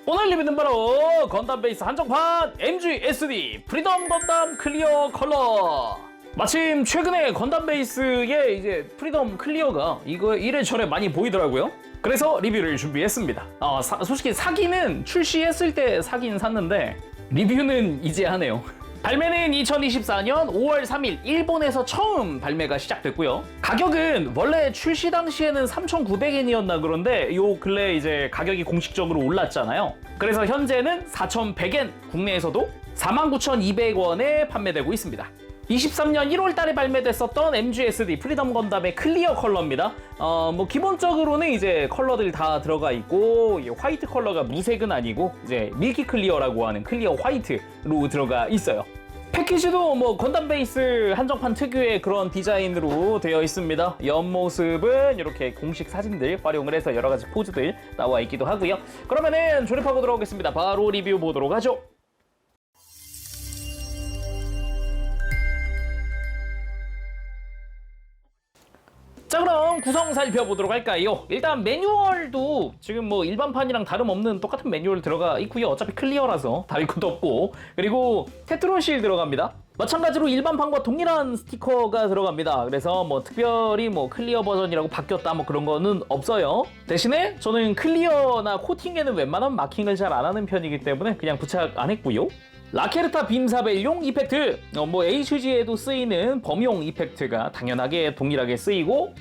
오늘 리뷰는 바로 건담 베이스 한정판 MGSD 프리덤 건담 클리어 컬러. 마침 최근에 건담 베이스의 이제 프리덤 클리어가 이거 이래저래 많이 보이더라고요. 그래서 리뷰를 준비했습니다. 솔직히 사기는 출시했을 때 사긴 샀는데 리뷰는 이제 하네요. 발매는 2024년 5월 3일 일본에서 처음 발매가 시작됐고요. 가격은 원래 출시 당시에는 3,900엔이었나 그런데 요 근래 이제 가격이 공식적으로 올랐잖아요. 그래서 현재는 4,100엔, 국내에서도 49,200원에 판매되고 있습니다. 23년 1월 달에 발매됐었던 MGSD 프리덤 건담의 클리어 컬러입니다. 기본적으로는 이제 컬러들 다 들어가 있고, 화이트 컬러가 무색은 아니고, 이제 밀키 클리어라고 하는 클리어 화이트로 들어가 있어요. 패키지도 건담 베이스 한정판 특유의 그런 디자인으로 되어 있습니다. 옆모습은 이렇게 공식 사진들 활용을 해서 여러 가지 포즈들 나와 있기도 하고요. 그러면은 조립하고 들어오겠습니다. 바로 리뷰 보도록 하죠. 자, 그럼 구성 살펴보도록 할까요? 일단 매뉴얼도 지금 일반판이랑 다름없는 똑같은 매뉴얼 들어가 있고요. 어차피 클리어라서 다를 것도 없고, 그리고 테트론실 들어갑니다. 마찬가지로 일반판과 동일한 스티커가 들어갑니다. 그래서 특별히 클리어 버전이라고 바뀌었다 그런 거는 없어요. 대신에 저는 클리어나 코팅에는 웬만하면 마킹을 잘 안 하는 편이기 때문에 그냥 부착 안 했고요. 라케르타 빔사벨용 이펙트, HG에도 쓰이는 범용 이펙트가 당연하게 동일하게 쓰이고,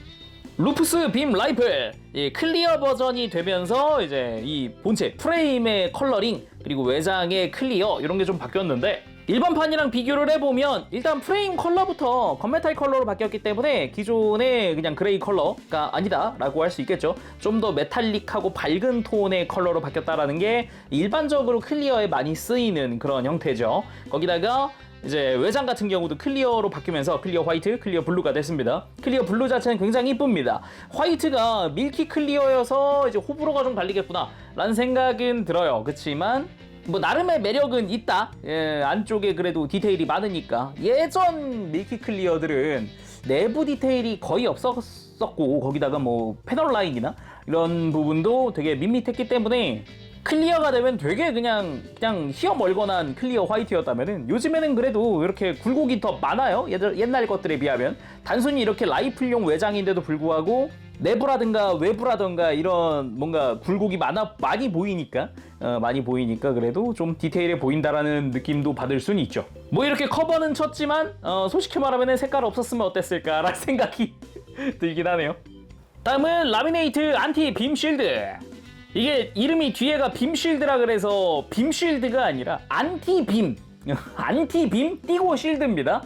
루프스 빔 라이플, 클리어 버전이 되면서 이제 이 본체 프레임의 컬러링 그리고 외장의 클리어 이런 게 좀 바뀌었는데, 일반판이랑 비교를 해보면 일단 프레임 컬러부터 건메탈 컬러로 바뀌었기 때문에 기존의 그냥 그레이 컬러가 아니다 라고 할 수 있겠죠. 좀 더 메탈릭하고 밝은 톤의 컬러로 바뀌었다라는 게 일반적으로 클리어에 많이 쓰이는 그런 형태죠. 거기다가 이제 외장 같은 경우도 클리어로 바뀌면서 클리어 화이트, 클리어 블루가 됐습니다. 클리어 블루 자체는 굉장히 이쁩니다. 화이트가 밀키 클리어여서 이제 호불호가 좀 갈리겠구나 라는 생각은 들어요. 그렇지만 나름의 매력은 있다. 안쪽에 그래도 디테일이 많으니까. 예전 밀키 클리어들은 내부 디테일이 거의 없었고, 거기다가 패널 라인이나 이런 부분도 되게 밋밋했기 때문에 클리어가 되면 되게 그냥 희어멀건한 클리어 화이트였다면은 요즘에는 그래도 이렇게 굴곡이 더 많아요. 옛날 것들에 비하면. 단순히 이렇게 라이플용 외장인데도 불구하고 내부라든가 외부라든가 이런 뭔가 굴곡이 많이 보이니까 그래도 좀 디테일해 보인다라는 느낌도 받을 수는 있죠. 이렇게 커버는 쳤지만 솔직히 말하면 색깔 없었으면 어땠을까라는 생각이 들긴 하네요. 다음은 라미네이트 안티 빔 실드. 이게 이름이 뒤에가 빔 실드라 그래서 빔 실드가 아니라 안티 빔 띄고 실드입니다.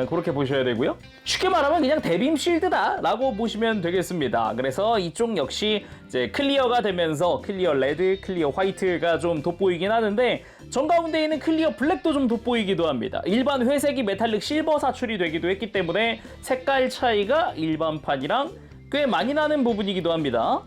그렇게 보셔야 되고요. 쉽게 말하면 그냥 대빔 실드다 라고 보시면 되겠습니다. 그래서 이쪽 역시 이제 클리어가 되면서 클리어 레드, 클리어 화이트가 좀 돋보이긴 하는데, 정가운데 있는 클리어 블랙도 좀 돋보이기도 합니다. 일반 회색이 메탈릭 실버 사출이 되기도 했기 때문에 색깔 차이가 일반판이랑 꽤 많이 나는 부분이기도 합니다.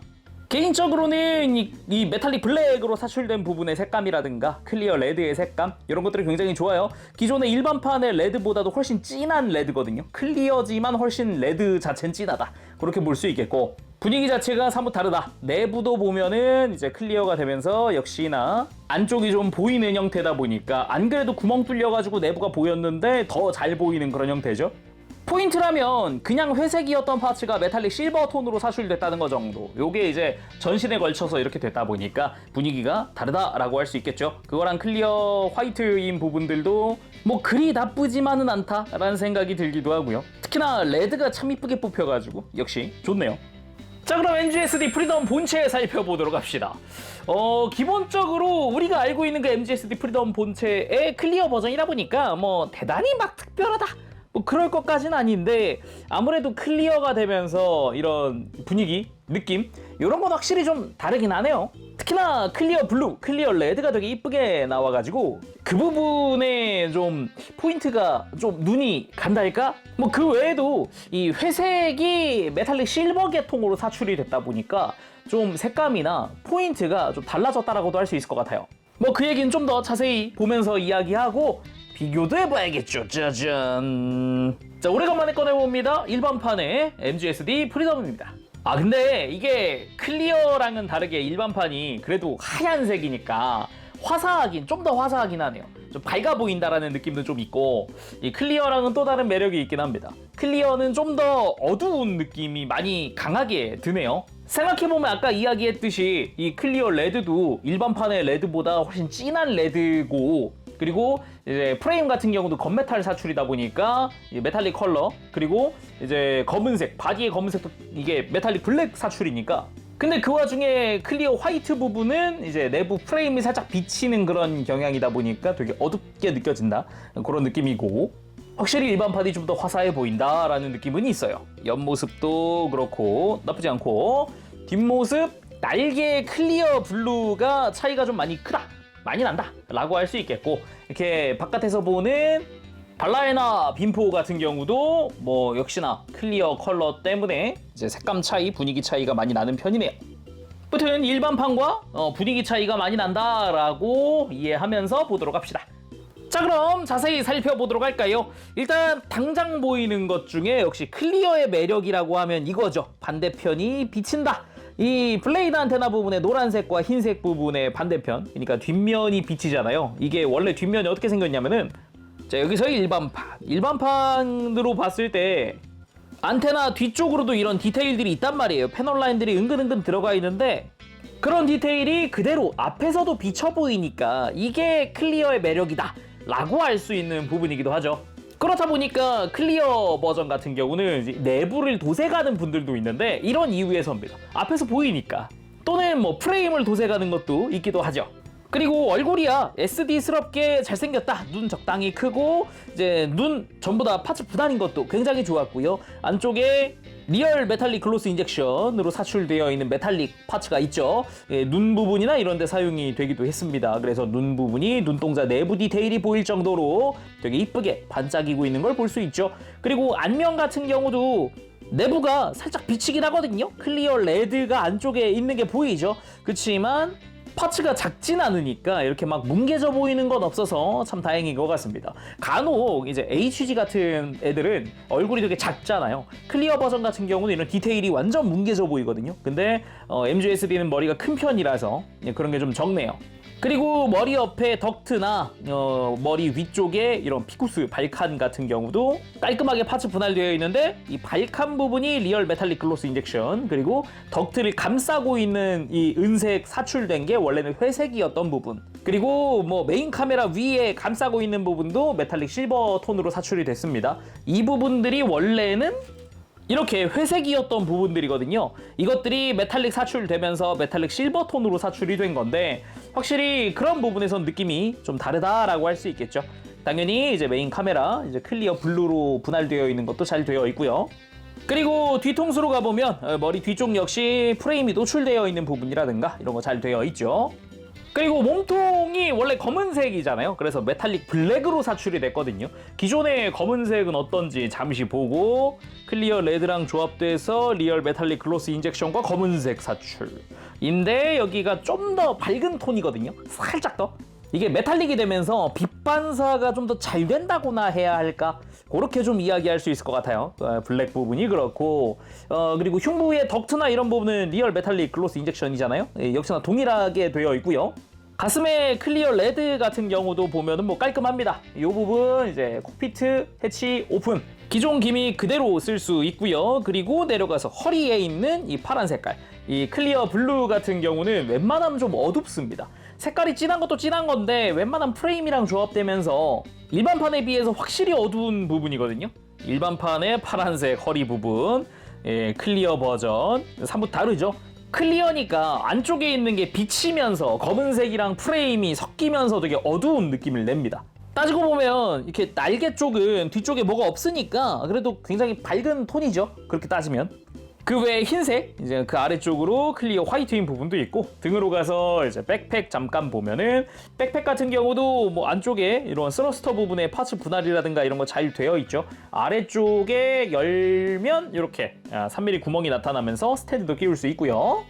개인적으로는 이 메탈릭 블랙으로 사출된 부분의 색감이라든가 클리어 레드의 색감 이런 것들이 굉장히 좋아요. 기존의 일반판의 레드보다도 훨씬 진한 레드거든요. 클리어지만 훨씬 레드 자체는 진하다. 그렇게 볼 수 있겠고, 분위기 자체가 사뭇 다르다. 내부도 보면은 이제 클리어가 되면서 역시나 안쪽이 좀 보이는 형태다 보니까, 안 그래도 구멍 뚫려가지고 내부가 보였는데 더 잘 보이는 그런 형태죠. 포인트라면 그냥 회색이었던 파츠가 메탈릭 실버 톤으로 사출됐다는 거 정도. 요게 이제 전신에 걸쳐서 이렇게 됐다 보니까 분위기가 다르다라고 할 수 있겠죠. 그거랑 클리어 화이트인 부분들도 그리 나쁘지만은 않다라는 생각이 들기도 하고요. 특히나 레드가 참 이쁘게 뽑혀가지고 역시 좋네요. 자, 그럼 MGSD 프리덤 본체 살펴보도록 합시다. 기본적으로 우리가 알고 있는 그 MGSD 프리덤 본체의 클리어 버전이다 보니까 대단히 특별하다 그럴 것까지는 아닌데, 아무래도 클리어가 되면서 이런 분위기, 느낌 이런 건 확실히 좀 다르긴 하네요. 특히나 클리어 블루, 클리어 레드가 되게 이쁘게 나와가지고 그 부분에 좀 포인트가 좀 눈이 간달까? 그 외에도 이 회색이 메탈릭 실버 계통으로 사출이 됐다 보니까 좀 색감이나 포인트가 좀 달라졌다라고도 할 수 있을 것 같아요. 그 얘기는 좀 더 자세히 보면서 이야기하고 비교도 해봐야겠죠. 짜잔. 자, 오래간만에 꺼내봅니다. 일반판의 MGSD 프리덤입니다. 아 근데 이게 클리어랑은 다르게 일반판이 그래도 하얀색이니까 화사하긴 좀 더 화사하긴 하네요. 좀 밝아 보인다라는 느낌도 좀 있고 이 클리어랑은 또 다른 매력이 있긴 합니다. 클리어는 좀 더 어두운 느낌이 많이 강하게 드네요. 생각해보면 아까 이야기했듯이 이 클리어 레드도 일반판의 레드보다 훨씬 진한 레드고 그리고 이제 프레임 같은 경우도 건메탈 사출이다 보니까 메탈릭 컬러 그리고 이제 검은색 바디의 검은색도 이게 메탈릭 블랙 사출이니까 근데 그 와중에 클리어 화이트 부분은 이제 내부 프레임이 살짝 비치는 그런 경향이다 보니까 되게 어둡게 느껴진다 그런 느낌이고 확실히 일반판이 좀 더 화사해 보인다라는 느낌은 있어요. 옆모습도 그렇고 나쁘지 않고 뒷모습 날개 클리어 블루가 차이가 좀 많이 크다 많이 난다 라고 할 수 있겠고 이렇게 바깥에서 보는 발라에나 빔포 같은 경우도 뭐 역시나 클리어 컬러 때문에 이제 색감 차이 분위기 차이가 많이 나는 편이네요. 아무튼 일반판과 분위기 차이가 많이 난다라고 이해하면서 보도록 합시다. 자 그럼 자세히 살펴보도록 할까요? 일단 당장 보이는 것 중에 역시 클리어의 매력이라고 하면 이거죠. 반대편이 비친다. 이 블레이드 안테나 부분의 노란색과 흰색 부분의 반대편 그러니까 뒷면이 비치잖아요. 이게 원래 뒷면이 어떻게 생겼냐면은 자 여기서 일반판으로 봤을 때 안테나 뒤쪽으로도 이런 디테일들이 있단 말이에요. 패널 라인들이 은근은근 들어가 있는데 그런 디테일이 그대로 앞에서도 비쳐 보이니까 이게 클리어의 매력이다 라고 할 수 있는 부분이기도 하죠. 그렇다 보니까 클리어 버전 같은 경우는 이제 내부를 도색하는 분들도 있는데 이런 이유에서입니다. 앞에서 보이니까 또는 뭐 프레임을 도색하는 것도 있기도 하죠. 그리고 얼굴이야 SD스럽게 잘생겼다. 눈 적당히 크고 이제 눈 전부 다 파츠 분할인 것도 굉장히 좋았고요. 안쪽에 리얼 메탈릭 글로스 인젝션으로 사출되어 있는 메탈릭 파츠가 있죠. 예, 눈 부분이나 이런 데 사용이 되기도 했습니다. 그래서 눈 부분이 눈동자 내부 디테일이 보일 정도로 되게 이쁘게 반짝이고 있는 걸 볼 수 있죠. 그리고 안면 같은 경우도 내부가 살짝 비치긴 하거든요. 클리어 레드가 안쪽에 있는 게 보이죠. 그렇지만 파츠가 작진 않으니까 이렇게 막 뭉개져 보이는 건 없어서 참 다행인 것 같습니다. 간혹 이제 HG 같은 애들은 얼굴이 되게 작잖아요. 클리어 버전 같은 경우는 이런 디테일이 완전 뭉개져 보이거든요. 근데 MGSD는 머리가 큰 편이라서 그런 게 좀 적네요. 그리고 머리 옆에 덕트나 머리 위쪽에 이런 피쿠스 발칸 같은 경우도 깔끔하게 파츠 분할되어 있는데 이 발칸 부분이 리얼 메탈릭 글로스 인젝션 그리고 덕트를 감싸고 있는 이 은색 사출된 게 원래는 회색이었던 부분 그리고 뭐 메인 카메라 위에 감싸고 있는 부분도 메탈릭 실버 톤으로 사출이 됐습니다. 이 부분들이 원래는 이렇게 회색이었던 부분들이거든요. 이것들이 메탈릭 사출되면서 메탈릭 실버 톤으로 사출이 된 건데 확실히 그런 부분에선 느낌이 좀 다르다라고 할 수 있겠죠. 당연히 이제 메인 카메라 이제 클리어 블루로 분할되어 있는 것도 잘 되어 있고요. 그리고 뒤통수로 가보면 머리 뒤쪽 역시 프레임이 노출되어 있는 부분이라든가 이런 거 잘 되어 있죠. 그리고 몸통이 원래 검은색이잖아요. 그래서 메탈릭 블랙으로 사출이 됐거든요. 기존의 검은색은 어떤지 잠시 보고 클리어 레드랑 조합돼서 리얼 메탈릭 글로스 인젝션과 검은색 사출인데 여기가 좀 더 밝은 톤이거든요. 살짝 더. 이게 메탈릭이 되면서 빛 반사가 좀 더 잘 된다고나 해야 할까? 그렇게 좀 이야기할 수 있을 것 같아요. 블랙 부분이 그렇고 그리고 흉부의 덕트나 이런 부분은 리얼 메탈릭 글로스 인젝션이잖아요. 역시나 동일하게 되어 있고요. 가슴의 클리어 레드 같은 경우도 보면은 뭐 깔끔합니다. 이 부분 이제 콕피트 해치 오픈 기존 기믹 그대로 쓸 수 있고요. 그리고 내려가서 허리에 있는 이 파란 색깔 이 클리어 블루 같은 경우는 웬만하면 좀 어둡습니다. 색깔이 진한 것도 진한 건데 웬만한 프레임이랑 조합되면서 일반판에 비해서 확실히 어두운 부분이거든요. 일반판의 파란색 허리 부분 클리어 버전 3부 다르죠. 클리어니까 안쪽에 있는 게 비치면서 검은색이랑 프레임이 섞이면서 되게 어두운 느낌을 냅니다. 따지고 보면 이렇게 날개 쪽은 뒤쪽에 뭐가 없으니까 그래도 굉장히 밝은 톤이죠. 그렇게 따지면. 그 외에 흰색, 이제 그 아래쪽으로 클리어 화이트인 부분도 있고 등으로 가서 이제 백팩 잠깐 보면은 백팩 같은 경우도 뭐 안쪽에 이런 스러스터 부분에 파츠 분할이라든가 이런 거 잘 되어 있죠. 아래쪽에 열면 이렇게 3mm 구멍이 나타나면서 스탠드도 끼울 수 있고요.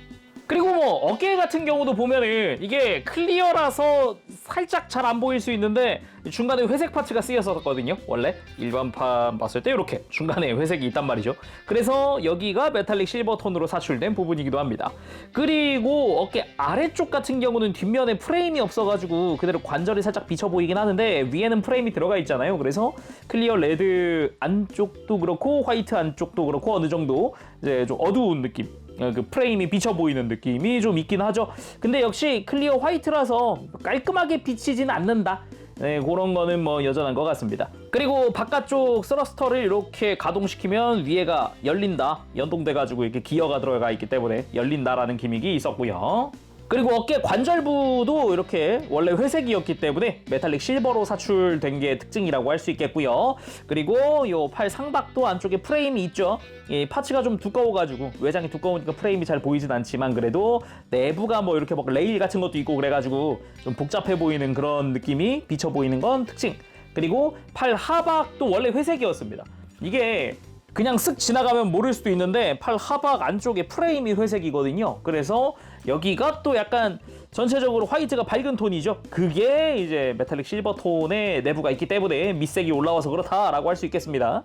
그리고 뭐 어깨 같은 경우도 보면은 이게 클리어라서 살짝 잘 안 보일 수 있는데 중간에 회색 파츠가 쓰였었거든요. 원래 일반판 봤을 때 이렇게 중간에 회색이 있단 말이죠. 그래서 여기가 메탈릭 실버 톤으로 사출된 부분이기도 합니다. 그리고 어깨 아래쪽 같은 경우는 뒷면에 프레임이 없어가지고 그대로 관절이 살짝 비쳐 보이긴 하는데 위에는 프레임이 들어가 있잖아요. 그래서 클리어 레드 안쪽도 그렇고 화이트 안쪽도 그렇고 어느 정도 이제 좀 어두운 느낌, 그 프레임이 비쳐 보이는 느낌이 좀 있긴 하죠. 근데 역시 클리어 화이트라서 깔끔하게 비치진 않는다. 네, 그런 거는 뭐 여전한 것 같습니다. 그리고 바깥쪽 스러스터를 이렇게 가동시키면 위에가 열린다, 연동돼가지고 이렇게 기어가 들어가 있기 때문에 열린다라는 기믹이 있었고요. 그리고 어깨 관절부도 이렇게 원래 회색이었기 때문에 메탈릭 실버로 사출된 게 특징이라고 할 수 있겠고요. 그리고 요 팔 상박도 안쪽에 프레임이 있죠. 이 파츠가 좀 두꺼워가지고 외장이 두꺼우니까 프레임이 잘 보이진 않지만 그래도 내부가 뭐 이렇게 막 레일 같은 것도 있고 그래가지고 좀 복잡해 보이는 그런 느낌이 비쳐 보이는 건 특징. 그리고 팔 하박도 원래 회색이었습니다. 이게 그냥 쓱 지나가면 모를 수도 있는데 팔 하박 안쪽에 프레임이 회색이거든요. 그래서 여기가 또 약간 전체적으로 화이트가 밝은 톤이죠. 그게 이제 메탈릭 실버 톤의 내부가 있기 때문에 밑색이 올라와서 그렇다라고 할 수 있겠습니다.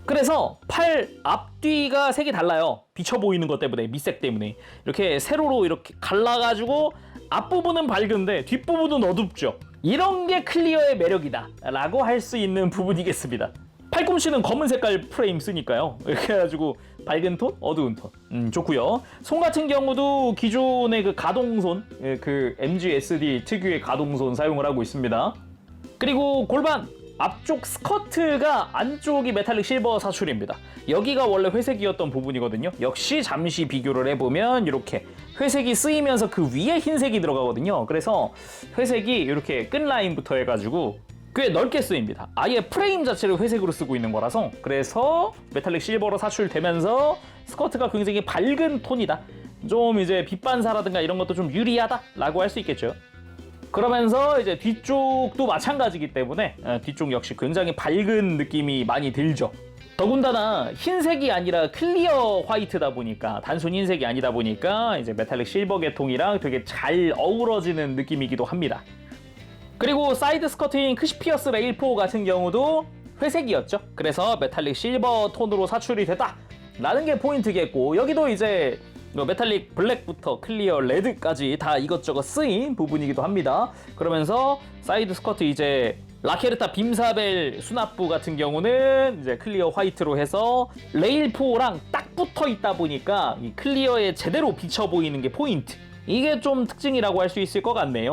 그래서 팔 앞뒤가 색이 달라요. 비쳐 보이는 것 때문에, 밑색 때문에. 이렇게 세로로 이렇게 갈라가지고 앞부분은 밝은데 뒷부분은 어둡죠. 이런 게 클리어의 매력이다 라고 할 수 있는 부분이겠습니다. 팔꿈치는 검은 색깔 프레임 쓰니까요. 이렇게 해가지고 밝은 톤, 어두운 톤. 좋고요. 손 같은 경우도 기존의 그 가동손, 그 MGSD 특유의 가동손 사용을 하고 있습니다. 그리고 골반 앞쪽 스커트가 안쪽이 메탈릭 실버 사출입니다. 여기가 원래 회색이었던 부분이거든요. 역시 잠시 비교를 해보면 이렇게 회색이 쓰이면서 그 위에 흰색이 들어가거든요. 그래서 회색이 이렇게 끝 라인부터 해가지고 꽤 넓게 쓰입니다. 아예 프레임 자체를 회색으로 쓰고 있는 거라서 그래서 메탈릭 실버로 사출되면서 스커트가 굉장히 밝은 톤이다. 좀 이제 빛 반사라든가 이런 것도 좀 유리하다라고 할 수 있겠죠. 그러면서 이제 뒤쪽도 마찬가지이기 때문에 뒤쪽 역시 굉장히 밝은 느낌이 많이 들죠. 더군다나 흰색이 아니라 클리어 화이트다 보니까 단순 흰색이 아니다 보니까 이제 메탈릭 실버 계통이랑 되게 잘 어우러지는 느낌이기도 합니다. 그리고 사이드 스커트인 크시피어스 레일4 같은 경우도 회색이었죠. 그래서 메탈릭 실버 톤으로 사출이 됐다 라는 게 포인트겠고 여기도 이제 메탈릭 블랙부터 클리어 레드까지 다 이것저것 쓰인 부분이기도 합니다. 그러면서 사이드 스커트 이제 라케르타 빔사벨 수납부 같은 경우는 이제 클리어 화이트로 해서 레일4랑 딱 붙어 있다 보니까 이 클리어에 제대로 비쳐 보이는 게 포인트. 이게 좀 특징이라고 할 수 있을 것 같네요.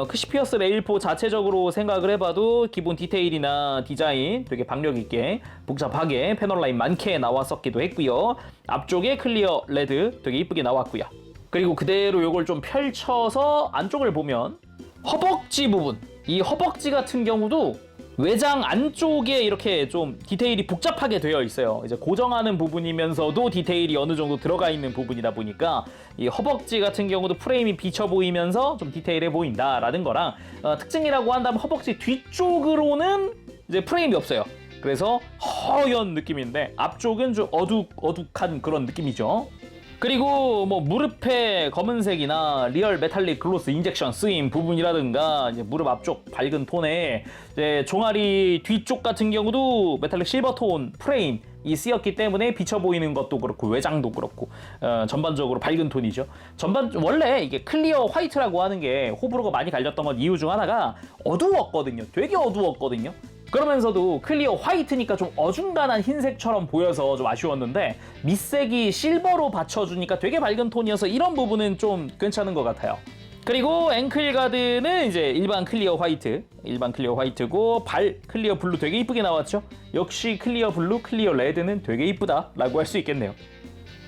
크시피어스 레일4 자체적으로 생각을 해봐도 기본 디테일이나 디자인 되게 박력 있게 복잡하게 패널 라인 많게 나왔었기도 했고요. 앞쪽에 클리어 레드 되게 이쁘게 나왔고요. 그리고 그대로 이걸 좀 펼쳐서 안쪽을 보면 허벅지 부분, 이 허벅지 같은 경우도 외장 안쪽에 이렇게 좀 디테일이 복잡하게 되어 있어요. 이제 고정하는 부분이면서도 디테일이 어느 정도 들어가 있는 부분이다 보니까 이 허벅지 같은 경우도 프레임이 비쳐 보이면서 좀 디테일해 보인다라는 거랑 특징이라고 한다면 허벅지 뒤쪽으로는 이제 프레임이 없어요. 그래서 허연 느낌인데 앞쪽은 좀 어둑한 그런 느낌이죠. 그리고 뭐 무릎에 검은색이나 리얼 메탈릭 글로스 인젝션 쓰인 부분이라든가 이제 무릎 앞쪽 밝은 톤에 이제 종아리 뒤쪽 같은 경우도 메탈릭 실버 톤 프레임이 쓰였기 때문에 비쳐 보이는 것도 그렇고 외장도 그렇고 전반적으로 밝은 톤이죠. 원래 이게 클리어 화이트라고 하는 게 호불호가 많이 갈렸던 건 이유 중 하나가 어두웠거든요. 되게 어두웠거든요. 그러면서도 클리어 화이트니까 좀 어중간한 흰색처럼 보여서 좀 아쉬웠는데 밑색이 실버로 받쳐주니까 되게 밝은 톤이어서 이런 부분은 좀 괜찮은 것 같아요. 그리고 앵클 가드는 이제 일반 클리어 화이트고 발 클리어 블루 되게 이쁘게 나왔죠. 역시 클리어 블루, 클리어 레드는 되게 이쁘다라고 할 수 있겠네요.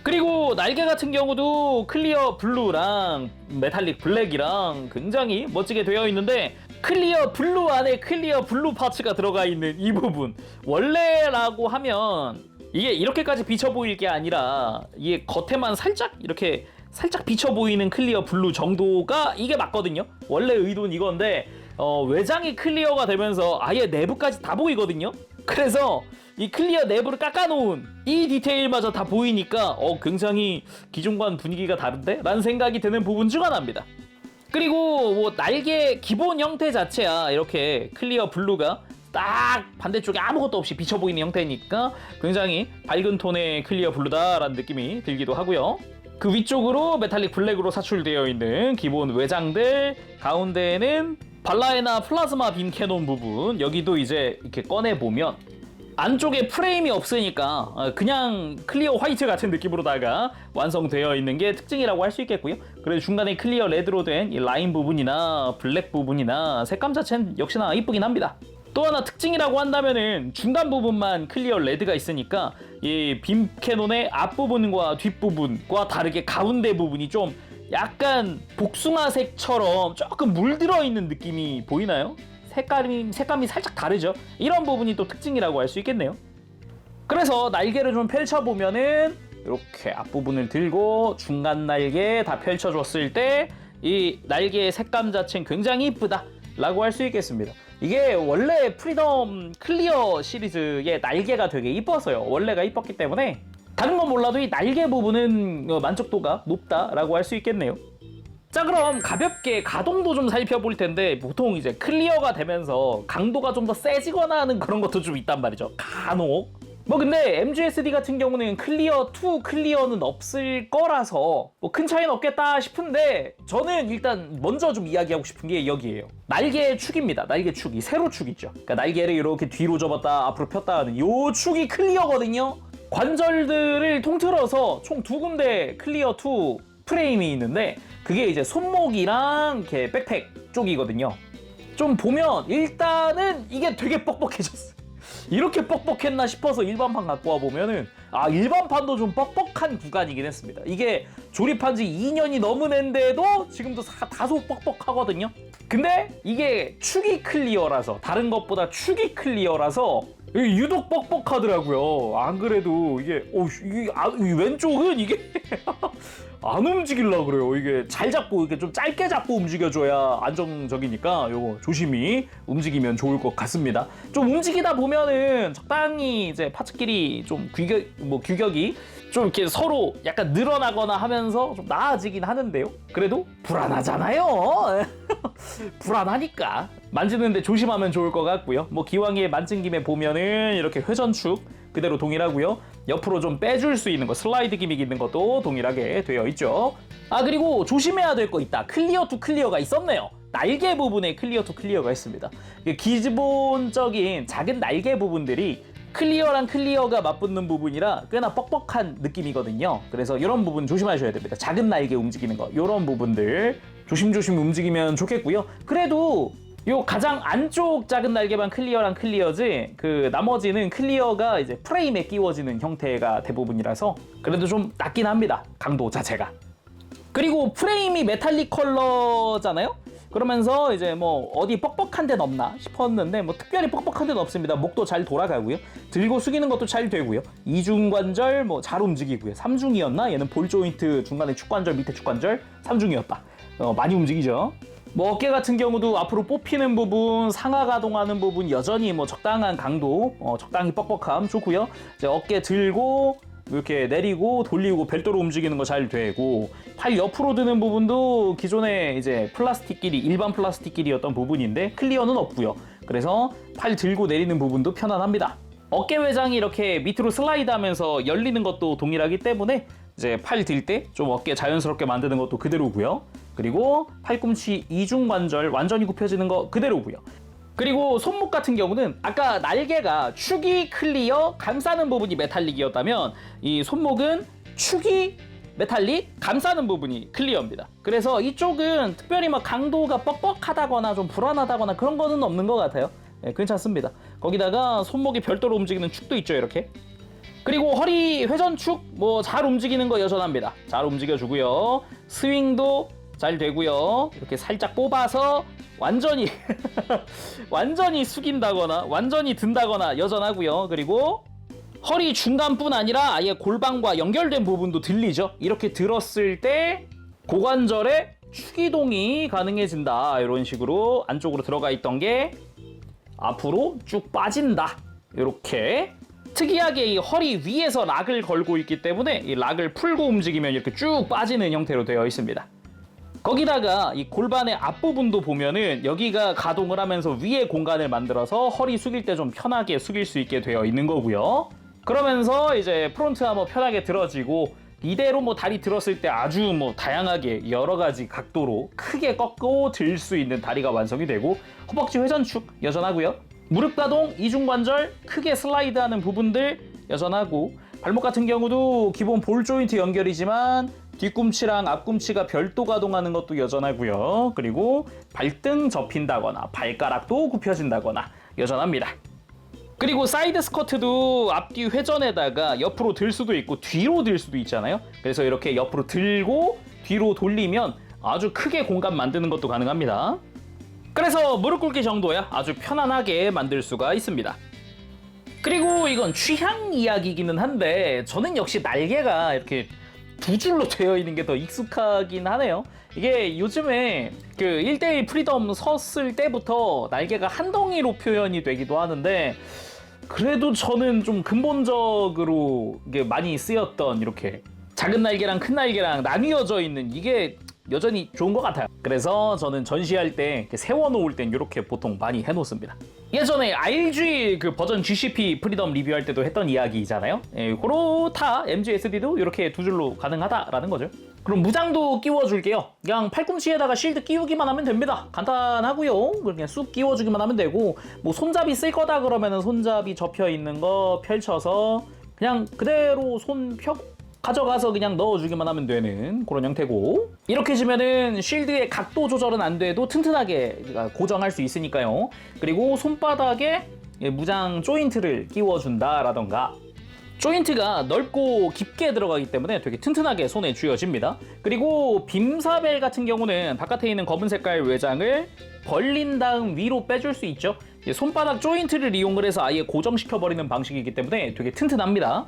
그리고 날개 같은 경우도 클리어 블루랑 메탈릭 블랙이랑 굉장히 멋지게 되어 있는데 클리어 블루 안에 클리어 블루 파츠가 들어가 있는 이 부분, 원래라고 하면 이게 이렇게까지 비쳐 보일 게 아니라 이게 겉에만 살짝 이렇게 살짝 비쳐 보이는 클리어 블루 정도가 이게 맞거든요. 원래 의도는 이건데 외장이 클리어가 되면서 아예 내부까지 다 보이거든요. 그래서 이 클리어 내부를 깎아놓은 이 디테일마저 다 보이니까 굉장히 기존과는 분위기가 다른데? 라는 생각이 드는 부분 중 하나입니다. 그리고 뭐 날개 기본 형태 자체야 이렇게 클리어 블루가 딱 반대쪽에 아무것도 없이 비쳐 보이는 형태니까 굉장히 밝은 톤의 클리어 블루다라는 느낌이 들기도 하고요. 그 위쪽으로 메탈릭 블랙으로 사출되어 있는 기본 외장들, 가운데에는 발라에나 플라즈마 빔 캐논 부분, 여기도 이제 이렇게 꺼내보면 안쪽에 프레임이 없으니까 그냥 클리어 화이트 같은 느낌으로다가 완성되어 있는 게 특징이라고 할 수 있겠고요. 그래도 중간에 클리어 레드로 된 이 라인 부분이나 블랙 부분이나 색감 자체는 역시나 이쁘긴 합니다. 또 하나 특징이라고 한다면은 중간 부분만 클리어 레드가 있으니까 이 빔 캐논의 앞부분과 뒷부분과 다르게 가운데 부분이 좀 약간 복숭아색처럼 조금 물들어 있는 느낌이 보이나요? 색감이 살짝 다르죠? 이런 부분이 또 특징이라고 할 수 있겠네요. 그래서 날개를 좀 펼쳐보면은 이렇게 앞부분을 들고 중간 날개 다 펼쳐줬을 때 이 날개의 색감 자체는 굉장히 이쁘다 라고 할 수 있겠습니다. 이게 원래 프리덤 클리어 시리즈의 날개가 되게 이뻐서요. 원래가 이뻤기 때문에 다른 건 몰라도 이 날개 부분은 만족도가 높다라고 할 수 있겠네요. 자, 그럼 가볍게 가동도 좀 살펴볼 텐데 보통 이제 클리어가 되면서 강도가 좀 더 세지거나 하는 그런 것도 좀 있단 말이죠. 간혹. 뭐 근데 MGSD 같은 경우는 클리어 2 클리어는 없을 거라서 뭐 큰 차이는 없겠다 싶은데 저는 일단 먼저 좀 이야기하고 싶은 게 여기에요. 날개 축입니다. 날개 축이 세로 축이죠. 그러니까 날개를 이렇게 뒤로 접었다 앞으로 폈다 하는 요 축이 클리어거든요. 관절들을 통틀어서 총 2군데 클리어 2 프레임이 있는데 그게 이제 손목이랑 이렇게 백팩 쪽이거든요. 좀 보면 일단은 이게 되게 뻑뻑해졌어요. 이렇게 뻑뻑했나 싶어서 일반판 갖고 와보면은 일반판도 좀 뻑뻑한 구간이긴 했습니다. 이게 조립한 지 2년이 넘은 앤데도 지금도 다소 뻑뻑하거든요. 근데 이게 축이 클리어라서 다른 것보다 축이 클리어라서 유독 뻑뻑하더라고요. 안 그래도 이게 이 왼쪽은 이게 안 움직이려고 그래요. 이게 잘 잡고 이렇게 좀 짧게 잡고 움직여줘야 안정적이니까 요거 조심히 움직이면 좋을 것 같습니다. 좀 움직이다 보면은 적당히 이제 파츠끼리 좀 규격이 좀 이렇게 서로 약간 늘어나거나 하면서 좀 나아지긴 하는데요. 그래도 불안하잖아요. 불안하니까 만지는데 조심하면 좋을 것 같고요. 뭐 기왕에 만진 김에 보면은 이렇게 회전축 그대로 동일하고요. 옆으로 좀 빼줄 수 있는 거 슬라이드 기믹 있는 것도 동일하게 되어 있죠. 그리고 조심해야 될 거 있다. 클리어 투 클리어가 있었네요. 날개 부분에 클리어 투 클리어가 있습니다. 기본적인 작은 날개 부분들이 클리어랑 클리어가 맞붙는 부분이라 꽤나 뻑뻑한 느낌이거든요. 그래서 이런 부분 조심하셔야 됩니다. 작은 날개 움직이는 거 이런 부분들 조심조심 움직이면 좋겠고요. 그래도 요 가장 안쪽 작은 날개만 클리어랑 클리어지 그 나머지는 클리어가 이제 프레임에 끼워지는 형태가 대부분이라서 그래도 좀 낫긴 합니다. 강도 자체가. 그리고 프레임이 메탈릭 컬러잖아요. 그러면서 이제 뭐 어디 뻑뻑한 데는 없나 싶었는데 뭐 특별히 뻑뻑한 데는 없습니다. 목도 잘 돌아가고요. 들고 숙이는 것도 잘 되고요. 이중관절 뭐 잘 움직이고요. 삼중이었나? 얘는 볼 조인트 중간에 축관절 밑에 축관절 삼중이었다. 많이 움직이죠. 뭐 어깨 같은 경우도 앞으로 뽑히는 부분, 상하 가동하는 부분 여전히 뭐 적당한 강도, 적당히 뻑뻑함 좋고요. 이제 어깨 들고 이렇게 내리고 돌리고 별도로 움직이는 거 잘 되고 팔 옆으로 드는 부분도 기존에 이제 일반 플라스틱끼리였던 부분인데 클리어는 없고요. 그래서 팔 들고 내리는 부분도 편안합니다. 어깨 외장이 이렇게 밑으로 슬라이드하면서 열리는 것도 동일하기 때문에 이제 팔 들 때 좀 어깨 자연스럽게 만드는 것도 그대로고요. 그리고 팔꿈치 이중관절 완전히 굽혀지는 거 그대로고요. 그리고 손목 같은 경우는 아까 날개가 축이 클리어, 감싸는 부분이 메탈릭이었다면 이 손목은 축이 메탈릭, 감싸는 부분이 클리어입니다. 그래서 이쪽은 특별히 막 강도가 뻑뻑하다거나 좀 불안하다거나 그런 거는 없는 것 같아요. 네, 괜찮습니다. 거기다가 손목이 별도로 움직이는 축도 있죠, 이렇게. 그리고 허리 회전축 뭐 잘 움직이는 거 여전합니다. 잘 움직여주고요. 스윙도 잘 되고요. 이렇게 살짝 뽑아서 완전히 완전히 숙인다거나 완전히 든다거나 여전하고요. 그리고 허리 중간뿐 아니라 아예 골반과 연결된 부분도 들리죠. 이렇게 들었을 때 고관절에 축이동이 가능해진다. 이런 식으로 안쪽으로 들어가 있던 게 앞으로 쭉 빠진다. 이렇게 특이하게 이 허리 위에서 락을 걸고 있기 때문에 이 락을 풀고 움직이면 이렇게 쭉 빠지는 형태로 되어 있습니다. 거기다가 이 골반의 앞부분도 보면은 여기가 가동을 하면서 위에 공간을 만들어서 허리 숙일 때 좀 편하게 숙일 수 있게 되어 있는 거고요. 그러면서 이제 프론트 아머 편하게 들어지고 이대로 뭐 다리 들었을 때 아주 뭐 다양하게 여러 가지 각도로 크게 꺾고 들 수 있는 다리가 완성이 되고 허벅지 회전축 여전하고요. 무릎 가동, 이중관절 크게 슬라이드하는 부분들 여전하고 발목 같은 경우도 기본 볼 조인트 연결이지만 뒤꿈치랑 앞꿈치가 별도 가동하는 것도 여전하고요. 그리고 발등 접힌다거나 발가락도 굽혀진다거나 여전합니다. 그리고 사이드 스쿼트도 앞뒤 회전에다가 옆으로 들 수도 있고 뒤로 들 수도 있잖아요. 그래서 이렇게 옆으로 들고 뒤로 돌리면 아주 크게 공간 만드는 것도 가능합니다. 그래서 무릎 꿇기 정도야 아주 편안하게 만들 수가 있습니다. 그리고 이건 취향 이야기이기는 한데 저는 역시 날개가 이렇게 두 줄로 되어 있는 게 더 익숙하긴 하네요. 이게 요즘에 그 1대1 프리덤 섰을 때부터 날개가 한 덩이로 표현이 되기도 하는데 그래도 저는 좀 근본적으로 이게 많이 쓰였던 이렇게 작은 날개랑 큰 날개랑 나뉘어져 있는 이게 여전히 좋은 것 같아요. 그래서 저는 전시할 때 세워놓을 땐 이렇게 보통 많이 해놓습니다. 예전에 RG 그 버전 GCP 프리덤 리뷰할 때도 했던 이야기잖아요. 그렇다 MGSD도 이렇게 두 줄로 가능하다라는 거죠. 그럼 무장도 끼워줄게요. 그냥 팔꿈치에다가 실드 끼우기만 하면 됩니다. 간단하고요. 그냥 쑥 끼워주기만 하면 되고 뭐 손잡이 쓸 거다 그러면은 손잡이 접혀 있는 거 펼쳐서 그냥 그대로 손 펴고 가져가서 그냥 넣어주기만 하면 되는 그런 형태고 이렇게 주면은 쉴드의 각도 조절은 안 돼도 튼튼하게 고정할 수 있으니까요. 그리고 손바닥에 무장 조인트를 끼워준다라던가 조인트가 넓고 깊게 들어가기 때문에 되게 튼튼하게 손에 쥐어집니다. 그리고 빔사벨 같은 경우는 바깥에 있는 검은 색깔 외장을 벌린 다음 위로 빼줄 수 있죠. 손바닥 조인트를 이용을 해서 아예 고정시켜버리는 방식이기 때문에 되게 튼튼합니다.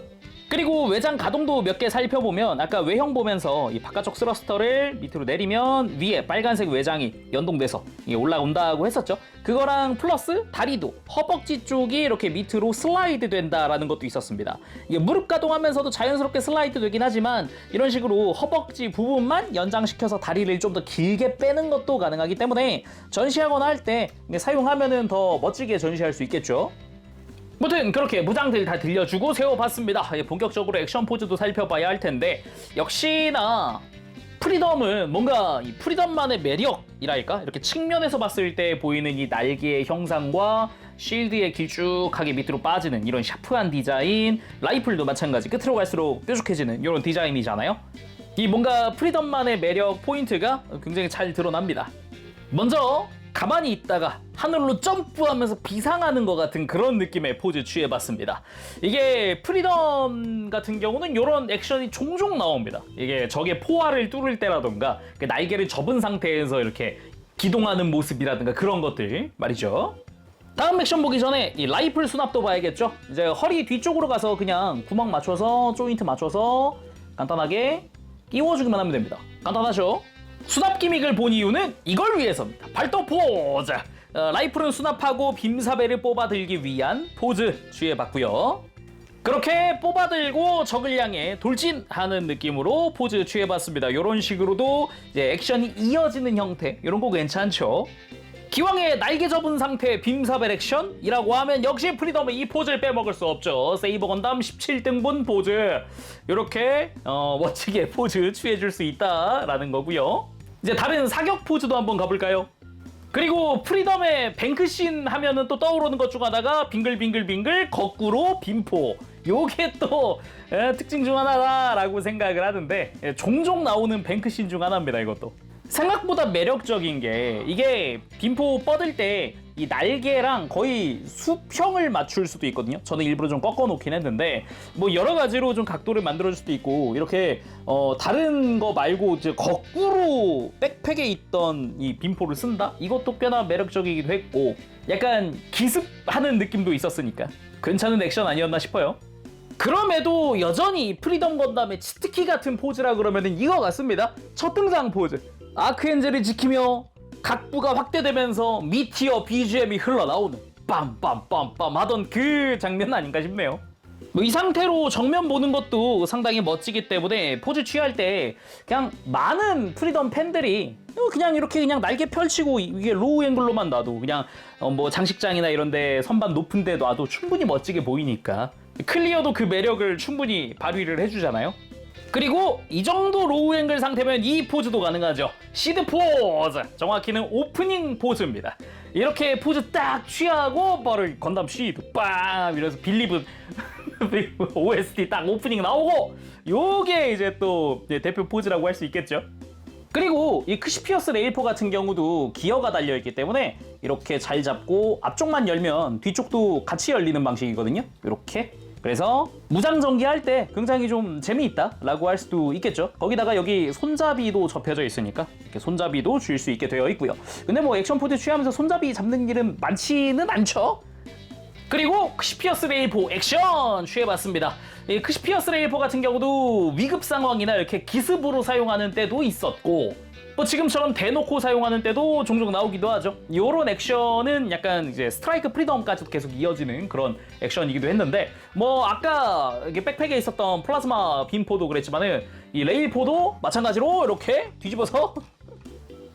그리고 외장 가동도 몇 개 살펴보면 아까 외형 보면서 이 바깥쪽 스러스터를 밑으로 내리면 위에 빨간색 외장이 연동돼서 올라온다고 했었죠. 그거랑 플러스 다리도 허벅지 쪽이 이렇게 밑으로 슬라이드 된다라는 것도 있었습니다. 이게 무릎 가동하면서도 자연스럽게 슬라이드 되긴 하지만 이런 식으로 허벅지 부분만 연장시켜서 다리를 좀 더 길게 빼는 것도 가능하기 때문에 전시하거나 할 때 사용하면은 더 멋지게 전시할 수 있겠죠. 무튼 그렇게 무장들 다 들려주고 세워봤습니다. 본격적으로 액션 포즈도 살펴봐야 할 텐데 역시나 프리덤은 뭔가 이 프리덤만의 매력이랄까? 이렇게 측면에서 봤을 때 보이는 이 날개의 형상과 쉴드의 길쭉하게 밑으로 빠지는 이런 샤프한 디자인, 라이플도 마찬가지 끝으로 갈수록 뾰족해지는 이런 디자인이잖아요. 이 뭔가 프리덤만의 매력 포인트가 굉장히 잘 드러납니다. 먼저 가만히 있다가 하늘로 점프하면서 비상하는 것 같은 그런 느낌의 포즈 취해봤습니다. 이게 프리덤 같은 경우는 이런 액션이 종종 나옵니다. 이게 적의 포화를 뚫을 때라던가 날개를 접은 상태에서 이렇게 기동하는 모습이라든가 그런 것들 말이죠. 다음 액션 보기 전에 이 라이플 수납도 봐야겠죠. 이제 허리 뒤쪽으로 가서 그냥 구멍 맞춰서 조인트 맞춰서 간단하게 끼워주기만 하면 됩니다. 간단하죠? 수납 기믹을 본 이유는 이걸 위해서입니다. 발톱 포즈! 라이플은 수납하고 빔사벨을 뽑아들기 위한 포즈 취해봤고요. 그렇게 뽑아들고 적을 향해 돌진하는 느낌으로 포즈 취해봤습니다. 이런 식으로도 이제 액션이 이어지는 형태 이런 거 괜찮죠? 기왕에 날개 접은 상태 빔사벨 액션이라고 하면 역시 프리덤의 이 포즈를 빼먹을 수 없죠. 세이버 건담 17등분 포즈 이렇게 멋지게 포즈 취해줄 수 있다라는 거고요. 이제 다른 사격 포즈도 한번 가볼까요? 그리고 프리덤의 뱅크씬 하면은 또 떠오르는 것 중 하나가 빙글빙글빙글 거꾸로 빔포 요게 또 특징 중 하나라고 생각을 하는데 종종 나오는 뱅크씬 중 하나입니다. 이것도 생각보다 매력적인 게 이게 빔포 뻗을 때 이 날개랑 거의 수평을 맞출 수도 있거든요. 저는 일부러 좀 꺾어 놓긴 했는데 뭐 여러 가지로 좀 각도를 만들어 줄 수도 있고 이렇게 다른 거 말고 이제 거꾸로 백팩에 있던 이 빔포를 쓴다? 이것도 꽤나 매력적이기도 했고 약간 기습하는 느낌도 있었으니까 괜찮은 액션 아니었나 싶어요. 그럼에도 여전히 프리덤 건담의 치트키 같은 포즈라 그러면은 이거 같습니다. 첫 등장 포즈. 아크엔젤을 지키며 각부가 확대되면서 미티어 BGM이 흘러나오는 빰빰빰빰 하던 그 장면 아닌가 싶네요. 뭐 이 상태로 정면 보는 것도 상당히 멋지기 때문에 포즈 취할 때 그냥 많은 프리덤 팬들이 그냥 이렇게 그냥 날개 펼치고 이게 로우 앵글로만 놔도 그냥 뭐 장식장이나 이런데 선반 높은데 놔도 충분히 멋지게 보이니까 클리어도 그 매력을 충분히 발휘를 해주잖아요. 그리고 이 정도 로우 앵글 상태면 이 포즈도 가능하죠. 시드 포즈! 정확히는 오프닝 포즈입니다. 이렇게 포즈 딱 취하고 바로 건담 시드 빵! 이러면서 빌리브 OST 딱 오프닝 나오고 요게 이제 또 대표 포즈라고 할 수 있겠죠. 그리고 이 크시피어스 레일포 같은 경우도 기어가 달려있기 때문에 이렇게 잘 잡고 앞쪽만 열면 뒤쪽도 같이 열리는 방식이거든요. 이렇게. 그래서 무장전기 할 때 굉장히 좀 재미있다 라고 할 수도 있겠죠. 거기다가 여기 손잡이도 접혀져 있으니까 이렇게 손잡이도 줄 수 있게 되어 있고요. 근데 뭐 액션 포즈 취하면서 손잡이 잡는 일은 많지는 않죠. 그리고 크시피어스 레일포 액션 취해봤습니다. 이 크시피어스 레일포 같은 경우도 위급 상황이나 이렇게 기습으로 사용하는 때도 있었고 뭐 지금처럼 대놓고 사용하는 때도 종종 나오기도 하죠. 요런 액션은 약간 이제 스트라이크 프리덤까지도 계속 이어지는 그런 액션이기도 했는데 뭐 아까 이게 백팩에 있었던 플라즈마 빔포도 그랬지만은 이 레일포도 마찬가지로 이렇게 뒤집어서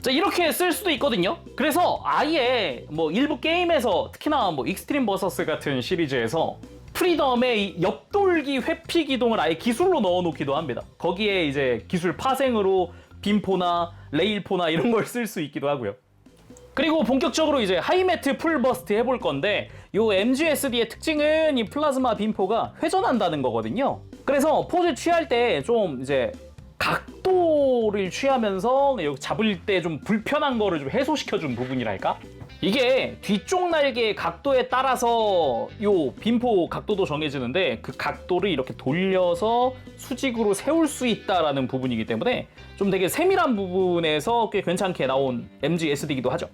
자 이렇게 쓸 수도 있거든요. 그래서 아예 뭐 일부 게임에서 특히나 뭐 익스트림 버서스 같은 시리즈에서 프리덤의 옆돌기 회피 기동을 아예 기술로 넣어놓기도 합니다. 거기에 이제 기술 파생으로 빔포나 레일포나 이런 걸 쓸 수 있기도 하고요. 그리고 본격적으로 이제 하이매트 풀버스트 해볼 건데 요 MGSD의 특징은 이 플라즈마 빔포가 회전한다는 거거든요. 그래서 포즈 취할 때 좀 이제 각도를 취하면서 잡을 때 좀 불편한 거를 좀 해소시켜준 부분이랄까? 이게 뒤쪽 날개의 각도에 따라서 요 빔포 각도도 정해지는데 그 각도를 이렇게 돌려서 수직으로 세울 수 있다라는 부분이기 때문에 좀 되게 세밀한 부분에서 꽤 괜찮게 나온 MGSD이기도 하죠.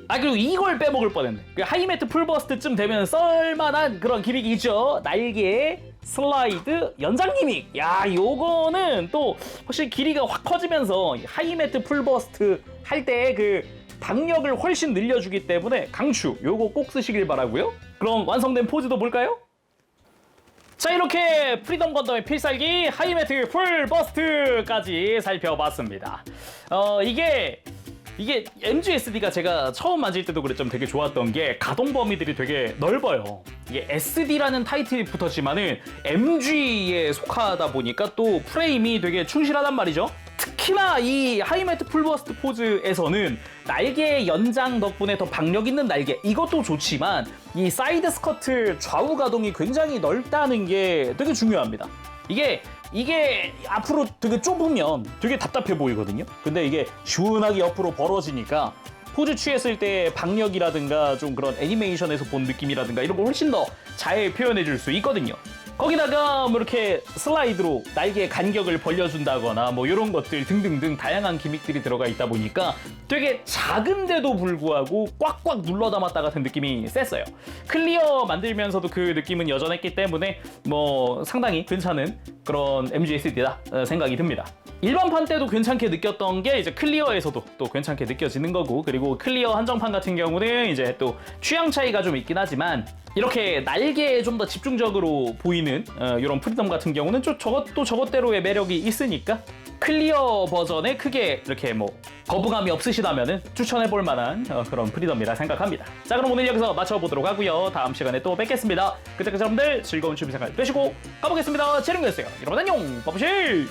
아 그리고 이걸 빼먹을 뻔했네. 그 하이매트 풀버스트쯤 되면 썰만한 그런 기믹이 있죠. 날개 슬라이드 연장 기믹. 야 요거는 또 확실히 길이가 확 커지면서 하이매트 풀버스트 할 때 그 박력을 훨씬 늘려주기 때문에 강추 요거 꼭 쓰시길 바라고요. 그럼 완성된 포즈도 볼까요? 자 이렇게 프리덤 건담의 필살기 하이매트 풀버스트까지 살펴봤습니다. 이게 MGSD가 제가 처음 만질 때도 그랬지만 되게 좋았던 게 가동 범위들이 되게 넓어요. 이게 SD라는 타이틀이 붙었지만은 MG에 속하다 보니까 또 프레임이 되게 충실하단 말이죠. 특히나 이 하이매트 풀버스트 포즈에서는 날개의 연장 덕분에 더 박력 있는 날개 이것도 좋지만 이 사이드 스커트 좌우 가동이 굉장히 넓다는 게 되게 중요합니다. 이게 앞으로 되게 좁으면 되게 답답해 보이거든요. 근데 이게 시원하게 옆으로 벌어지니까 포즈 취했을 때 박력이라든가 좀 그런 애니메이션에서 본 느낌이라든가 이런 걸 훨씬 더 잘 표현해 줄 수 있거든요. 거기다가 뭐 이렇게 슬라이드로 날개의 간격을 벌려준다거나 뭐 이런 것들 등등등 다양한 기믹들이 들어가 있다 보니까 되게 작은데도 불구하고 꽉꽉 눌러 담았다 같은 느낌이 셌어요. 클리어 만들면서도 그 느낌은 여전했기 때문에 뭐 상당히 괜찮은 그런 MGSD다 생각이 듭니다. 일반판 때도 괜찮게 느꼈던 게 이제 클리어에서도 또 괜찮게 느껴지는 거고 그리고 클리어 한정판 같은 경우는 이제 또 취향 차이가 좀 있긴 하지만 이렇게 날개에 좀 더 집중적으로 보이는 이런 프리덤 같은 경우는 좀 저것도 저것대로의 매력이 있으니까 클리어 버전에 크게 이렇게 뭐 거부감이 없으시다면 추천해볼 만한 그런 프리덤이라 생각합니다. 자 그럼 오늘 여기서 마쳐보도록 하고요. 다음 시간에 또 뵙겠습니다. 그때까지 여러분들 즐거운 취미생활 되시고 가보겠습니다. 재롱이었어요. 여러분 안녕. 빠부실